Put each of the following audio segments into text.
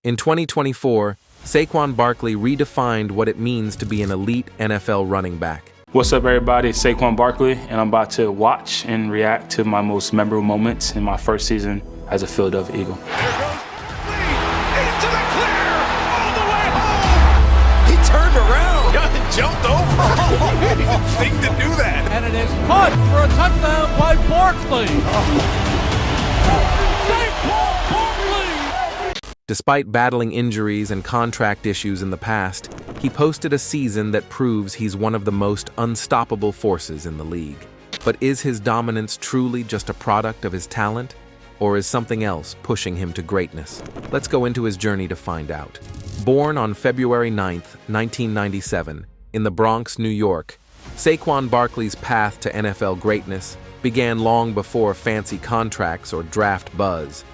In 2024, Saquon Barkley redefined what it means to be an elite NFL running back. What's up, everybody? It's Saquon Barkley, and I'm about to watch and react to my most memorable moments in my first season as a Philadelphia Eagle. There goes Barkley into the clear, all the way home. He turned around and jumped over. He didn't think to do that. And it is caught for a touchdown by Barkley. Saquon Barkley! Despite battling injuries and contract issues in the past, he posted a season that proves he's one of the most unstoppable forces in the league. But is his dominance truly just a product of his talent, or is something else pushing him to greatness? Let's go into his journey to find out. Born on February 9th, 1997, in the Bronx, New York, Saquon Barkley's path to NFL greatness began long before fancy contracts or draft buzz.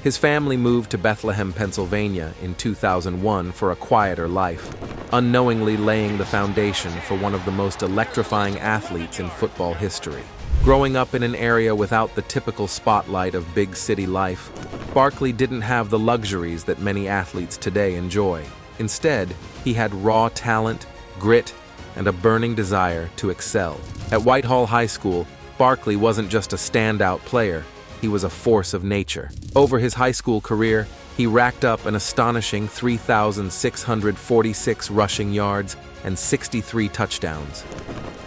His family moved to Bethlehem, Pennsylvania in 2001 for a quieter life, unknowingly laying the foundation for one of the most electrifying athletes in football history. Growing up in an area without the typical spotlight of big city life, Barkley didn't have the luxuries that many athletes today enjoy. Instead, he had raw talent, grit, and a burning desire to excel. At Whitehall High School, Barkley wasn't just a standout player, he was a force of nature. Over his high school career, he racked up an astonishing 3,646 rushing yards and 63 touchdowns.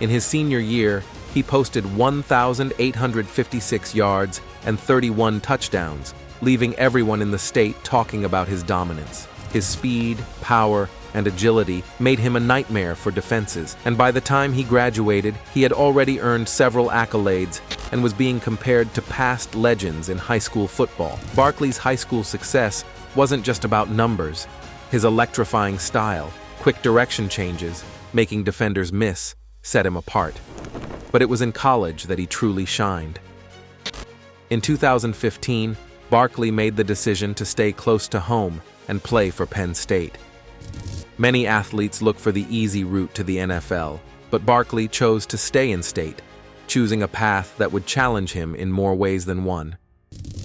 In his senior year, he posted 1,856 yards and 31 touchdowns, leaving everyone in the state talking about his dominance. His speed, power, and agility made him a nightmare for defenses, and by the time he graduated, he had already earned several accolades and was being compared to past legends in high school football. Barkley's high school success wasn't just about numbers. His electrifying style, quick direction changes, making defenders miss, set him apart. But it was in college that he truly shined. In 2015, Barkley made the decision to stay close to home and play for Penn State. Many athletes look for the easy route to the NFL, but Barkley chose to stay in state, choosing a path that would challenge him in more ways than one.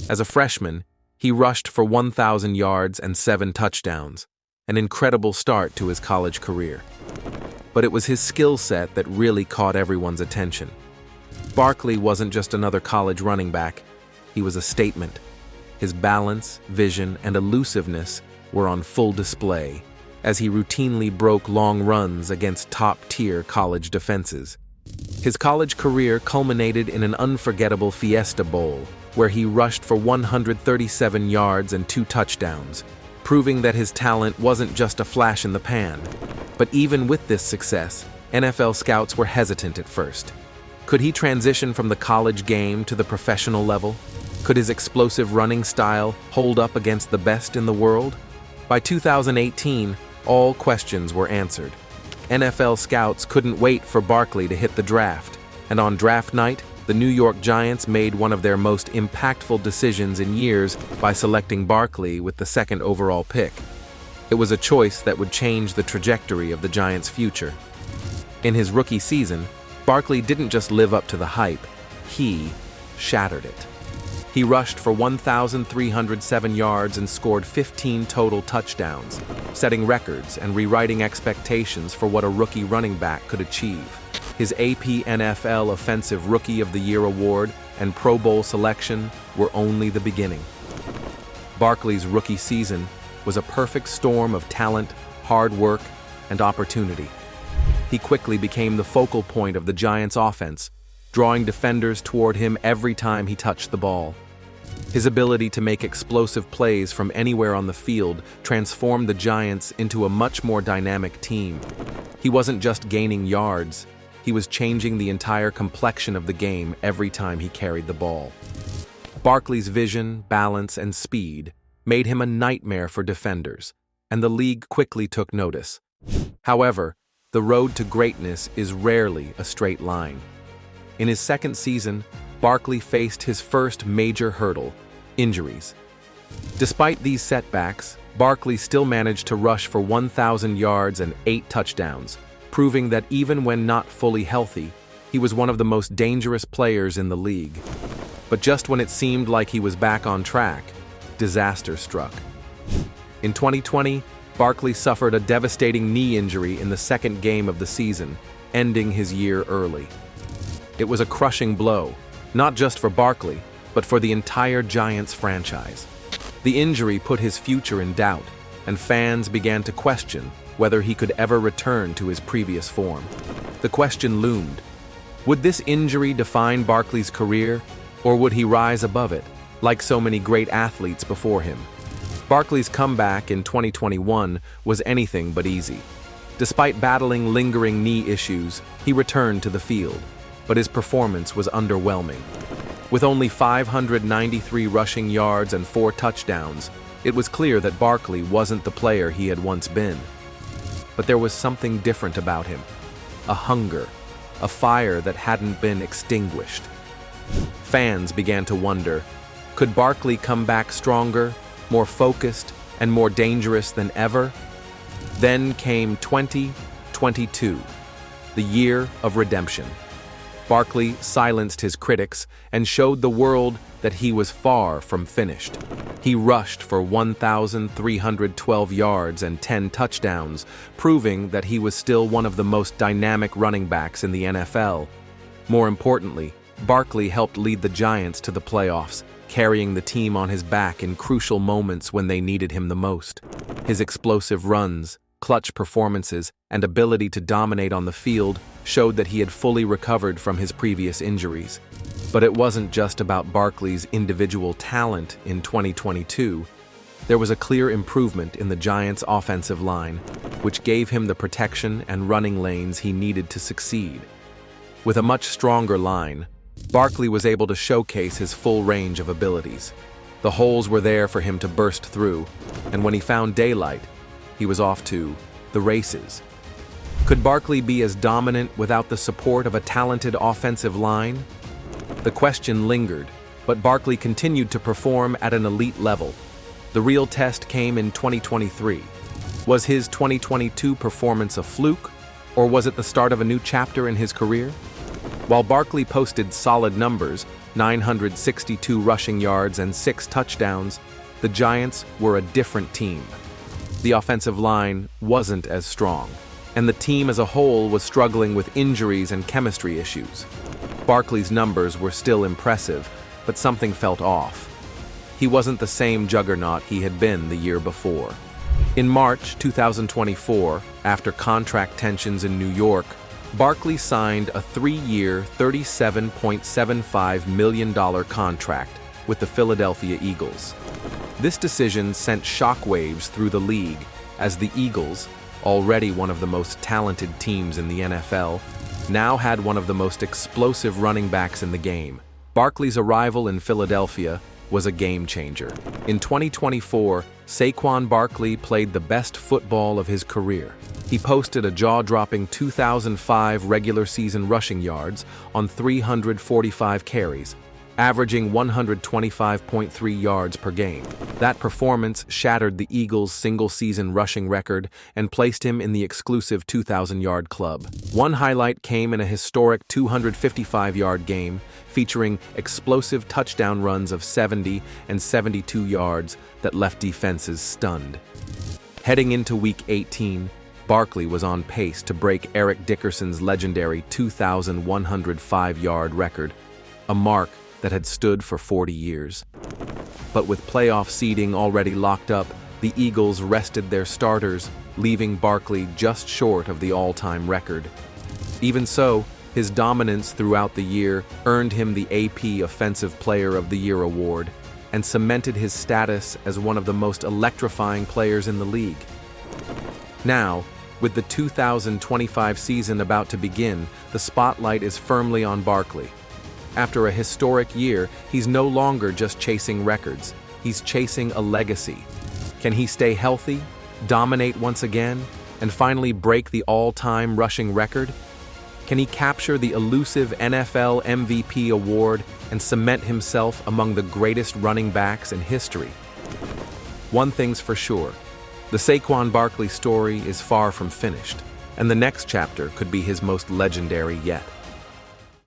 As a freshman, he rushed for 1,000 yards and 7 touchdowns, an incredible start to his college career. But it was his skill set that really caught everyone's attention. Barkley wasn't just another college running back, he was a statement. His balance, vision, and elusiveness were on full display as he routinely broke long runs against top-tier college defenses. His college career culminated in an unforgettable Fiesta Bowl, where he rushed for 137 yards and 2 touchdowns, proving that his talent wasn't just a flash in the pan. But even with this success, NFL scouts were hesitant at first. Could he transition from the college game to the professional level? Could his explosive running style hold up against the best in the world? By 2018, all questions were answered. NFL scouts couldn't wait for Barkley to hit the draft, and on draft night, the New York Giants made one of their most impactful decisions in years by selecting Barkley with the 2nd overall pick. It was a choice that would change the trajectory of the Giants' future. In his rookie season, Barkley didn't just live up to the hype, he shattered it. He rushed for 1,307 yards and scored 15 total touchdowns, setting records and rewriting expectations for what a rookie running back could achieve. His AP NFL Offensive Rookie of the Year award and Pro Bowl selection were only the beginning. Barkley's rookie season was a perfect storm of talent, hard work, and opportunity. He quickly became the focal point of the Giants' offense, drawing defenders toward him every time he touched the ball. His ability to make explosive plays from anywhere on the field transformed the Giants into a much more dynamic team. He wasn't just gaining yards, he was changing the entire complexion of the game every time he carried the ball. Barkley's vision, balance, and speed made him a nightmare for defenders, and the league quickly took notice. However, the road to greatness is rarely a straight line. In his 2nd season, Barkley faced his first major hurdle, injuries. Despite these setbacks, Barkley still managed to rush for 1,000 yards and 8 touchdowns, proving that even when not fully healthy, he was one of the most dangerous players in the league. But just when it seemed like he was back on track, disaster struck. In 2020, Barkley suffered a devastating knee injury in the second game of the season, ending his year early. It was a crushing blow, not just for Barkley, but for the entire Giants franchise. The injury put his future in doubt, and fans began to question whether he could ever return to his previous form. The question loomed: would this injury define Barkley's career, or would he rise above it, like so many great athletes before him? Barkley's comeback in 2021 was anything but easy. Despite battling lingering knee issues, he returned to the field, but his performance was underwhelming. With only 593 rushing yards and 4 touchdowns, it was clear that Barkley wasn't the player he had once been. But there was something different about him: a hunger, a fire that hadn't been extinguished. Fans began to wonder, could Barkley come back stronger, more focused, and more dangerous than ever? Then came 2022, the year of redemption. Barkley silenced his critics and showed the world that he was far from finished. He rushed for 1,312 yards and 10 touchdowns, proving that he was still one of the most dynamic running backs in the NFL. More importantly, Barkley helped lead the Giants to the playoffs, carrying the team on his back in crucial moments when they needed him the most. His explosive runs, clutch performances, and ability to dominate on the field showed that he had fully recovered from his previous injuries. But it wasn't just about Barkley's individual talent in 2022. There was a clear improvement in the Giants' offensive line, which gave him the protection and running lanes he needed to succeed. With a much stronger line, Barkley was able to showcase his full range of abilities. The holes were there for him to burst through, and when he found daylight, he was off to the races. Could Barkley be as dominant without the support of a talented offensive line? The question lingered, but Barkley continued to perform at an elite level. The real test came in 2023. Was his 2022 performance a fluke, or was it the start of a new chapter in his career? While Barkley posted solid numbers, 962 rushing yards and 6 touchdowns, the Giants were a different team. The offensive line wasn't as strong, and the team as a whole was struggling with injuries and chemistry issues. Barkley's numbers were still impressive, but something felt off. He wasn't the same juggernaut he had been the year before. In March 2024, after contract tensions in New York, Barkley signed a 3-year, $37.75 million contract with the Philadelphia Eagles. This decision sent shockwaves through the league as the Eagles, already one of the most talented teams in the NFL, now had one of the most explosive running backs in the game. Barkley's arrival in Philadelphia was a game changer. In 2024, Saquon Barkley played the best football of his career. He posted a jaw-dropping 2,005 regular season rushing yards on 345 carries, averaging 125.3 yards per game. That performance shattered the Eagles' single-season rushing record and placed him in the exclusive 2,000-yard club. One highlight came in a historic 255-yard game, featuring explosive touchdown runs of 70 and 72 yards that left defenses stunned. Heading into Week 18, Barkley was on pace to break Eric Dickerson's legendary 2,105-yard record, a mark that had stood for 40 years. But with playoff seeding already locked up, the Eagles rested their starters, leaving Barkley just short of the all-time record. Even so, his dominance throughout the year earned him the AP Offensive Player of the Year award and cemented his status as one of the most electrifying players in the league. Now, with the 2025 season about to begin, the spotlight is firmly on Barkley. After a historic year, he's no longer just chasing records. He's chasing a legacy. Can he stay healthy, dominate once again, and finally break the all-time rushing record? Can he capture the elusive NFL MVP award and cement himself among the greatest running backs in history? One thing's for sure. The Saquon Barkley story is far from finished, and the next chapter could be his most legendary yet.